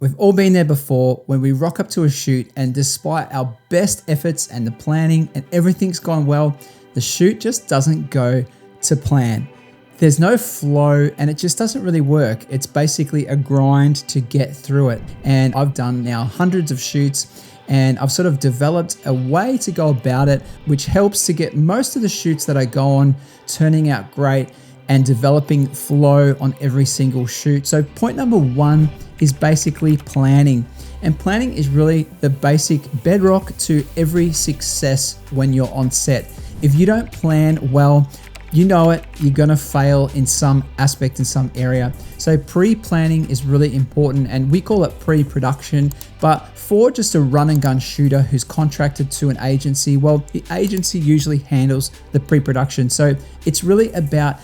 We've all been there before when we rock up to a shoot and despite our best efforts and the planning and everything's gone well, the shoot just doesn't go to plan. There's no flow and it just doesn't really work. It's basically a grind to get through it. And I've done now hundreds of shoots and I've sort of developed a way to go about it, which helps to get most of the shoots that I go on turning out great and developing flow on every single shoot. So point number one is basically planning. And planning is really the basic bedrock to every success when you're on set. If you don't plan well, you know it, you're gonna fail in some aspect, in some area. So pre-planning is really important and we call it pre-production, but for just a run and gun shooter who's contracted to an agency, well, the agency usually handles the pre-production. So it's really about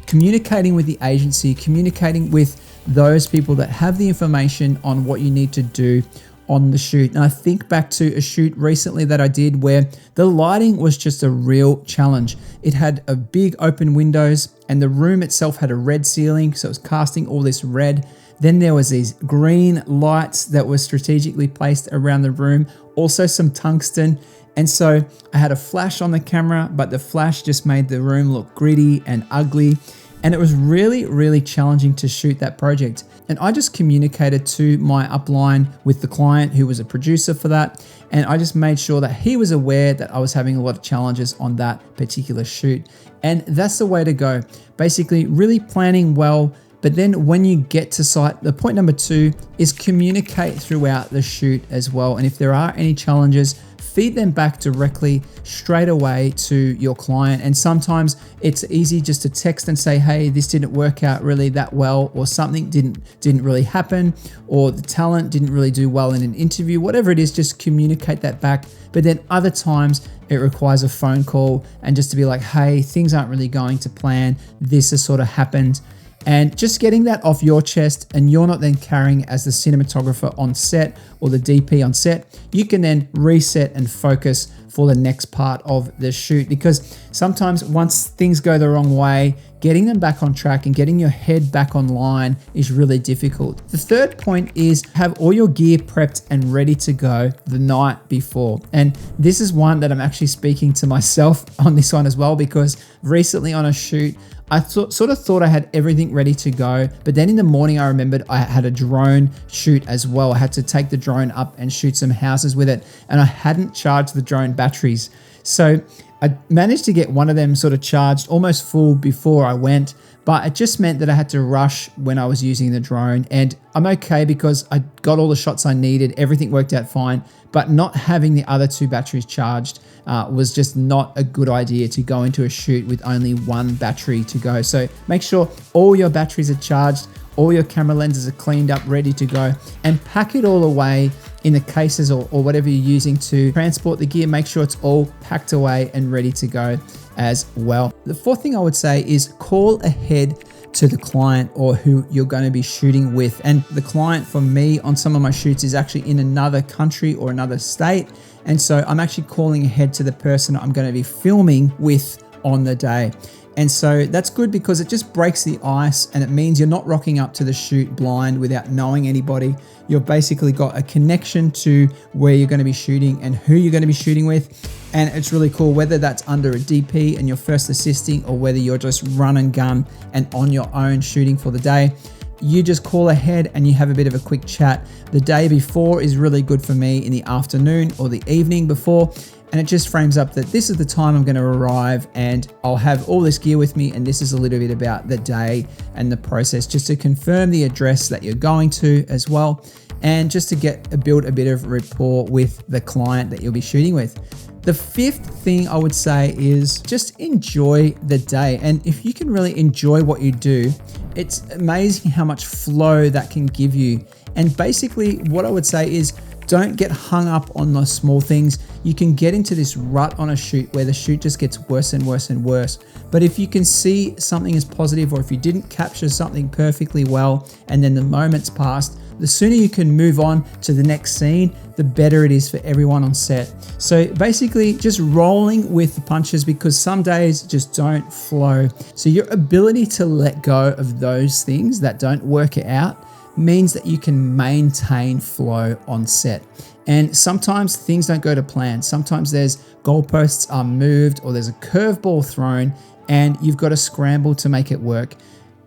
communicating with the agency, communicating with those people that have the information on what you need to do on the shoot. And I think back to a shoot recently that I did where the lighting was just a real challenge. It had a big open windows and the room itself had a red ceiling, so it was casting all this red. Then there was these green lights that were strategically placed around the room, also some tungsten. And so I had a flash on the camera, but the flash just made the room look gritty and ugly. And it was really, really challenging to shoot that project. And I just communicated to my upline with the client who was a producer for that. And I just made sure that he was aware that I was having a lot of challenges on that particular shoot. And that's the way to go. Basically, really planning well. But then when you get to site, the point number two is communicate throughout the shoot as well. And if there are any challenges, feed them back directly straight away to your client. And sometimes it's easy just to text and say, hey, this didn't work out really that well, or something didn't really happen, or the talent didn't really do well in an interview, whatever it is, just communicate that back. But then other times it requires a phone call and just to be like, hey, things aren't really going to plan. This has sort of happened. And just getting that off your chest and you're not then carrying as the cinematographer on set or the DP on set, you can then reset and focus for the next part of the shoot. Because sometimes once things go the wrong way, getting them back on track and getting your head back online is really difficult. The third point is have all your gear prepped and ready to go the night before. And this is one that I'm actually speaking to myself on this one as well, because recently on a shoot, I sort of thought I had everything ready to go, but then in the morning I remembered I had a drone shoot as well. I had to take the drone up and shoot some houses with it, and I hadn't charged the drone batteries. So I managed to get one of them sort of charged almost full before I went, but it just meant that I had to rush when I was using the drone. And I'm okay because I got all the shots I needed, everything worked out fine, but not having the other two batteries charged was just not a good idea to go into a shoot with only one battery to go. So make sure all your batteries are charged, all your camera lenses are cleaned up, ready to go, and pack it all away in the cases or whatever you're using to transport the gear. Make sure it's all packed away and ready to go as well. The fourth thing I would say is call ahead to the client or who you're going to be shooting with. And the client for me on some of my shoots is actually in another country or another state. And so I'm actually calling ahead to the person I'm going to be filming with on the day. And so that's good because it just breaks the ice and it means you're not rocking up to the shoot blind without knowing anybody. You've basically got a connection to where you're going to be shooting and who you're going to be shooting with. And it's really cool, whether that's under a DP and you're first assisting or whether you're just run and gun and on your own shooting for the day. You just call ahead and you have a bit of a quick chat. The day before is really good for me in the afternoon or the evening before. And it just frames up that this is the time I'm going to arrive and I'll have all this gear with me. And this is a little bit about the day and the process, just to confirm the address that you're going to as well. And just to build a bit of rapport with the client that you'll be shooting with. The fifth thing I would say is just enjoy the day. And if you can really enjoy what you do, it's amazing how much flow that can give you. And basically what I would say is don't get hung up on those small things. You can get into this rut on a shoot where the shoot just gets worse and worse and worse. But if you can see something as positive, or if you didn't capture something perfectly well and then the moment's passed, the sooner you can move on to the next scene, the better it is for everyone on set. So basically just rolling with the punches, because some days just don't flow. So your ability to let go of those things that don't work out means that you can maintain flow on set. And sometimes things don't go to plan. Sometimes there's goalposts are moved or there's a curveball thrown and you've got to scramble to make it work.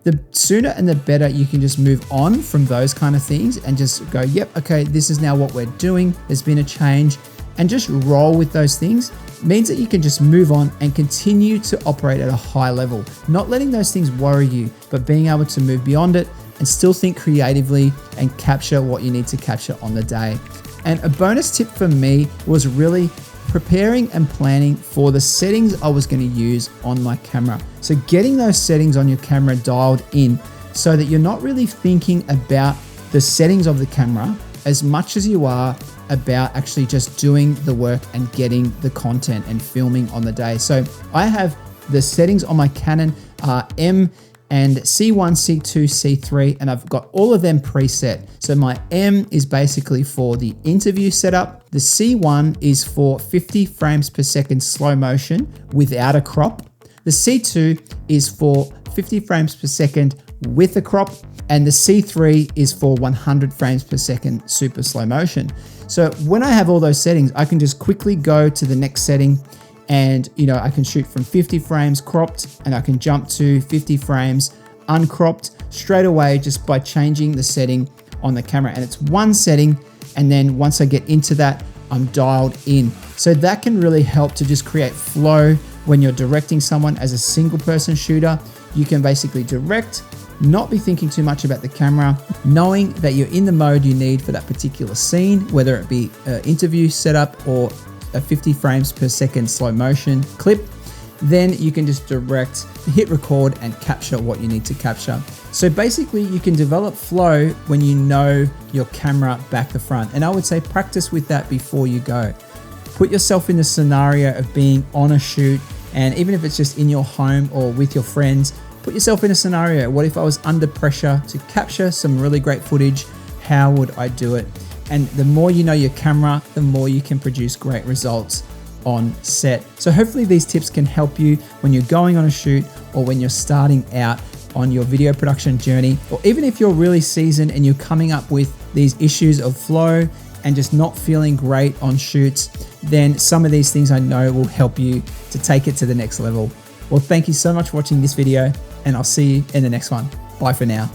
The sooner and the better you can just move on from those kind of things and just go, yep, okay, this is now what we're doing. There's been a change, and just roll with those things means that you can just move on and continue to operate at a high level. Not letting those things worry you, but being able to move beyond it and still think creatively and capture what you need to capture on the day. And a bonus tip for me was really preparing and planning for the settings I was going to use on my camera. So getting those settings on your camera dialed in so that you're not really thinking about the settings of the camera as much as you are about actually just doing the work and getting the content and filming on the day. So I have the settings on my Canon M and C1, C2, C3, and I've got all of them preset. So my M is basically for the interview setup. The C1 is for 50 frames per second slow motion without a crop. The C2 is for 50 frames per second with a crop. And the C3 is for 100 frames per second super slow motion. So when I have all those settings, I can just quickly go to the next setting and I can shoot from 50 frames cropped and I can jump to 50 frames uncropped straight away just by changing the setting on the camera. And it's one setting, and then once I get into that, I'm dialed in. So that can really help to just create flow when you're directing someone as a single person shooter. You can basically direct, not be thinking too much about the camera, knowing that you're in the mode you need for that particular scene, whether it be an interview setup or a 50 frames per second slow motion clip. Then you can just direct, hit record and capture what you need to capture. So basically you can develop flow when you know your camera back to front. And I would say practice with that before you go. Put yourself in the scenario of being on a shoot, and even if it's just in your home or with your friends, put yourself in a scenario. What if I was under pressure to capture some really great footage? How would I do it? And the more you know your camera, the more you can produce great results on set. So hopefully these tips can help you when you're going on a shoot or when you're starting out on your video production journey, or even if you're really seasoned and you're coming up with these issues of flow and just not feeling great on shoots, then some of these things I know will help you to take it to the next level. Well, thank you so much for watching this video, and I'll see you in the next one. Bye for now.